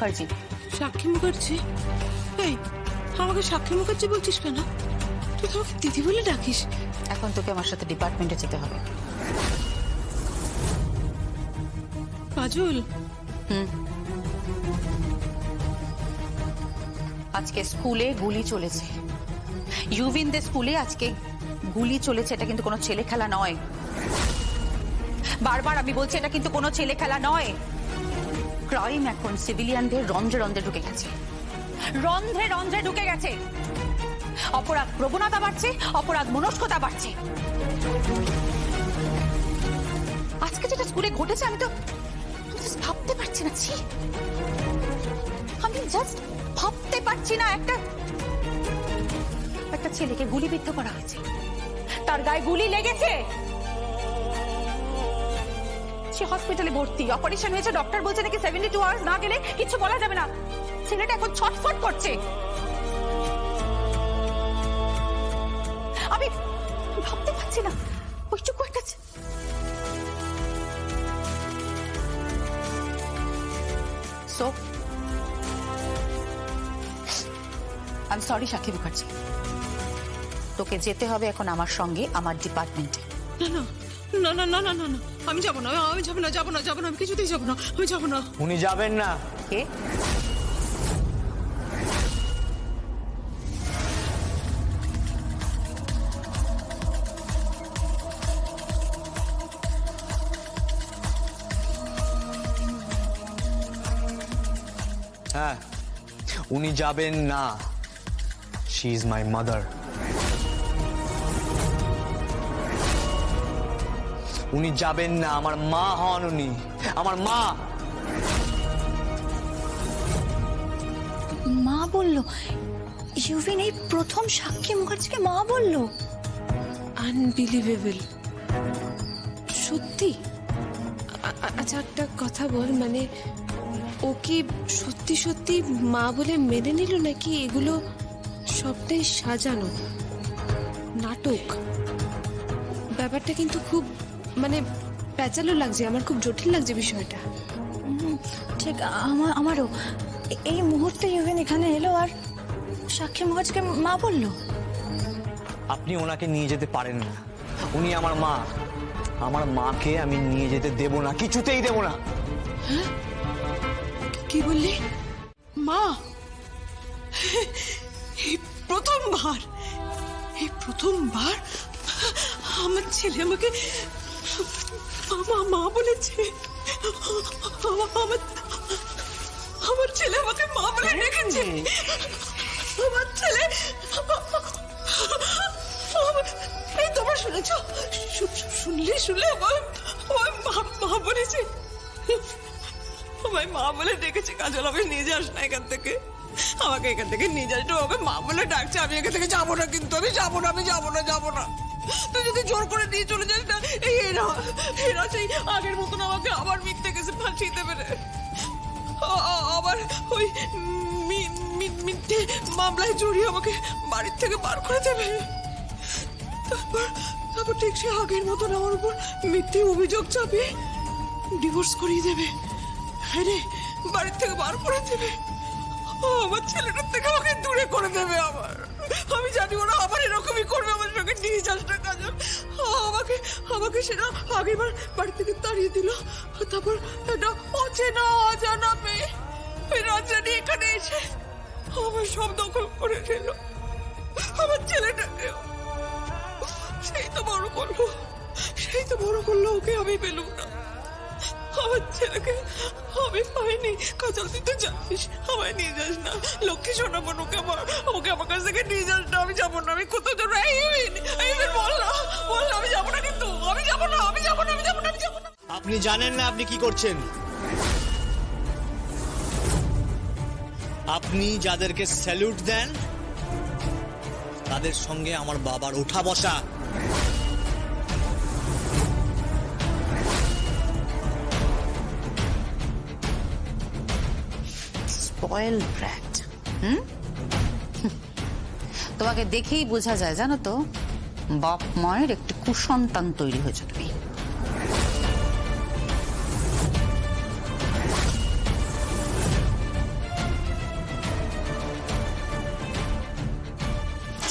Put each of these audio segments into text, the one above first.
মুখার্জি। সাক্ষী মুখার্জি? এই, আমাকে সাক্ষী মুখার্জি বলছিস কেন? তুই তো আমাকে দিদি বলে ডাকিস। এখন তোকে আমার সাথে ডিপার্টমেন্টে যেতে হবে। কাজল, আজকে স্কুলে গুলি চলেছে। ইউভিনদের স্কুলে আজকে গুলি চলেছে। এটা কিন্তু কোনো ছেলে খেলা নয়। বারবার আমি বলছি, এটা কিন্তু কোনো ছেলে খেলা নয়। ক্রাইম এখন সিভিলিয়ানদের রন্ধ্রে রন্ধ্রে ঢুকে গেছে, রন্ধ্রে রন্ধ্রে ঢুকে গেছে। অপরাধ প্রবণতা বাড়ছে, অপরাধ মনস্কতা বাড়ছে। আজকে যেটা স্কুলে ঘটেছে আমি তো ভাবতে পারছি না। ছি, আমি জাস্ট ভাবতে পারছি না। একটা ছেলেকে গুলিবিদ্ধ করা হয়েছে, তার গায়ে গুলি লেগেছে, সে হসপিটালে ভর্তি, অপারেশন হয়েছে। ডক্টর বলছে নাকি 72 আওয়ার্স না গেলে কিছু বলা যাবে না। ছেলেটা এখন ছটফট করছে। আমি ভাবতে পারছি না ওইটুকু একটা সো আই এম সরি সাক্ষী মুখার্জি, তোকে যেতে হবে এখন আমার সঙ্গে আমার ডিপার্টমেন্টে। না না না না না না না, আমি যাবো না, আমি যাবো না, যাবো না, যাবো না, আমি কিছুতেই যাবো না, আমি যাবো না। উনি যাবেন না। কে? হ্যাঁ, উনি যাবেন না। She is my mother. উনি যাবেন না। আমার মা হন উনি, আমার মা। মা বললো? ইউভিন এই প্রথম সাক্ষী মুখার্জিকে মা বললো? আনবিলিভেবল, সত্যি। আচ্ছা একটা কথা বল, মানে ও কি সত্যি সত্যি মা বলে মেনে নিল, নাকি এগুলো সবটাই সাজানো নাটক? ব্যাপারটা কিন্তু খুব মানে প্যাচালো লাগছে, আমার খুব জটিল লাগছে বিষয়টা। ঠিক আমারও। এই মুহূর্তে ইউভিন এখানে এলো আর সাক্ষী মুখার্জিকে মা বললো? আপনি ওনাকে নিয়ে যেতে পারেন না। উনি আমার মা। আমার মাকে আমি নিয়ে যেতে দেব না, কিছুতেই দেব না। কি বললি? মা? এই প্রথমবার আমার ছেলে আমাকে মা বলেছে। আমার ছেলে আমাকে মা বলে ডেকেছে। আমার ছেলে, এই তোমরা শুনেছ? শুনলে আমার মা বলেছে, আমায় মা বলে ডেকেছে। কাজল, আমাকে নিয়ে যাস না এখান থেকে, আমাকে এখান থেকে নিয়ে যাস না। আমাকে মা বলে ডাকছে, আমি এখান থেকে যাবো না, কিন্তু আমি যাবো না, আমি যাবো না, যাবো না। তুই যদি জোর করে নিয়ে চলে যাস না, এরা সেই আগের মতন আমাকে আবার মিথ্যে কেসে ফাঁসিয়ে দেবে রে। আবার ওই মিথ্যে মামলায় জড়িয়ে আমাকে বাড়ির থেকে বার করে দেবে। তারপর ঠিক সে আগের মতন আমার উপর মিথ্যে অভিযোগ চাপিয়ে ডিভোর্স করিয়ে দেবে। হ্যাঁ রে, বাড়ির থেকে বার করে দেবে। আমার ছেলেটার থেকে আমাকে দূরে করে দেবে। আমি জানি ওরা আবার এরকমই করবে। আমার সঙ্গে নিয়ে যাস না কাজল। আমাকে সেটা আগেরবার বাড়ি থেকে তাড়িয়ে দিল, তারপর একটা অচেনা অজানা মেয়ে রাজরানী এখানে এসে আমার সব দখল করে নিল। আমার ছেলেটাকে সেই তো বড় করলো, ওকে আমি পেলুম না। আমার ছেলেকে আমি পাইনি। কাজল, তুই তো জানিস, আমায় নিয়ে যাস না। লক্ষ্মী সোনা বোন, ওকে আমার কাছ থেকে নিয়ে যাস না। আমি যাবো না, আমি কোথাও যাবো না। বল না, আমি যাবো না, কিন্তু আমি যাবো না। আপনি জানেন না আপনি কি করছেন। আপনি যাদেরকে স্যালুট দেন তাদের সঙ্গে আমার বাবার ওঠা বসা। Spoiled brat. তোমাকে দেখেই বোঝা যায়, জানো তো, বাপ মায়ের একটি কুসন্তান তৈরি হয়েছে তুমি।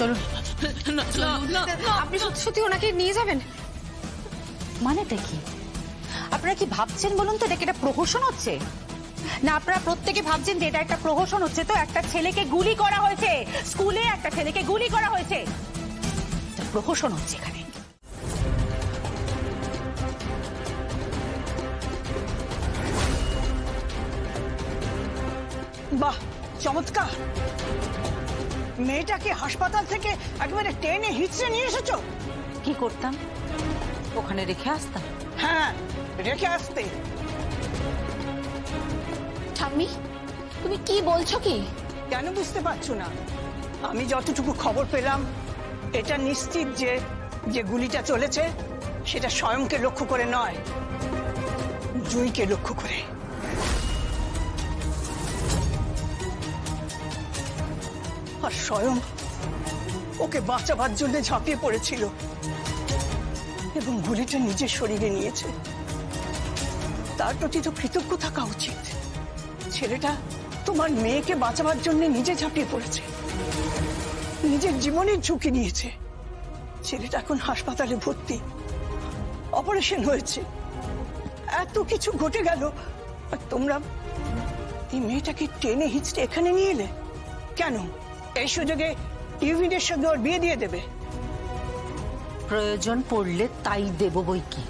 চলুন। না না না না, আপনি সত্যি সত্যি ওনাকে নিয়ে যাবেন? মানেটা কি? আপনারা কি ভাবছেন বলুন তো, এটা কি একটা প্রহসন হচ্ছে? না আপনারা প্রত্যেকে ভাবছেন যে এটা একটা প্রহসন হচ্ছে? তো একটা ছেলেকে গুলি করা হয়েছে, স্কুলে একটা ছেলেকে গুলি করা হয়েছে, এটা প্রহসন হচ্ছে এখানে। বাহ, চমৎকার। মেয়েটাকে হাসপাতাল থেকে একেবারে টেনে হিচড়ে নিয়ে এসেছো? কি করতাম? ওখানে রেখে আসতাম। হ্যাঁ, রেখে আসতে। ঠাম্মি, তুমি কি বলছো কি? কেন বুঝতে পারছো না? আমি যতটুকু খবর পেলাম, এটা নিশ্চিত যে যে গুলিটা চলেছে সেটা স্বয়ংকে লক্ষ্য করে নয়, জুঁইকে লক্ষ্য করে। আর স্বয়ং ওকে বাঁচাবার জন্য ঝাঁপিয়ে পড়েছিল এবং গুলিটা নিজের শরীরে নিয়েছে। তার প্রতি তো কৃতজ্ঞ থাকা উচিত। ছেলেটা তোমার মেয়েকে বাঁচাবার জন্য নিজে ঝাঁপিয়ে পড়েছে, নিজের জীবনের ঝুঁকি নিয়েছে। ছেলেটা এখন হাসপাতালে ভর্তি, অপারেশন হয়েছে, এত কিছু ঘটে গেল, আর তোমরা এই মেয়েটাকে টেনে হিচড়ে এখানে নিয়ে এলে কেন? এই সুযোগে ইউভিনের সঙ্গে ওর বিয়ে দিয়ে দেবে? প্রয়োজন পড়লে তাই দেব বই কি।